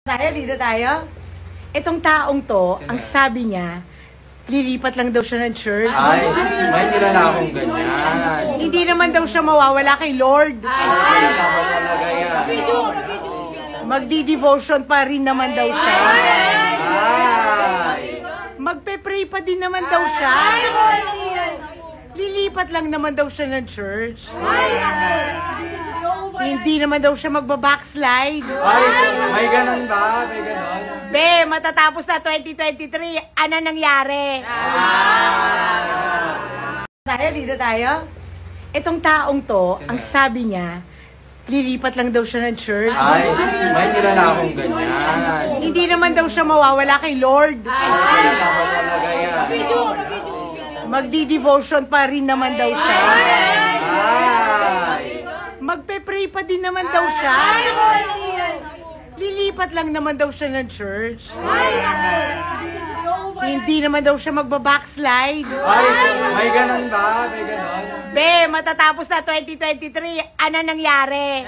Dito tayo. Itong taong to, ang sabi niya, lilipat lang daw siya ng church. Ay, may kilala akong ganyan. Hindi naman daw siya mawawala kay Lord. Ay, tama talaga yan. Magdi-devotion pa rin naman daw siya. Ay, Magpe-pray pa din naman daw siya. Lilipat lang naman daw siya ng church. Hindi naman daw siya magbabackslide. ay, may ganon ba? May ganon? Be, matatapos na 2023. Ano nangyari? Dito tayo. Itong taong to, ang sabi niya, lilipat lang daw siya ng church. Ay, may kilala akong ganyan. Hindi naman daw siya mawawala kay Lord. Ay, tama talaga yan. Magdi-devotion pa rin naman daw siya. Ay, Magpe-pray pa din naman daw siya. Lilipat lang naman daw siya ng church. Hindi naman daw siya magbabackslide. ay, may ganon ba? May ganon? Be, matatapos na 2023. Ano nangyari?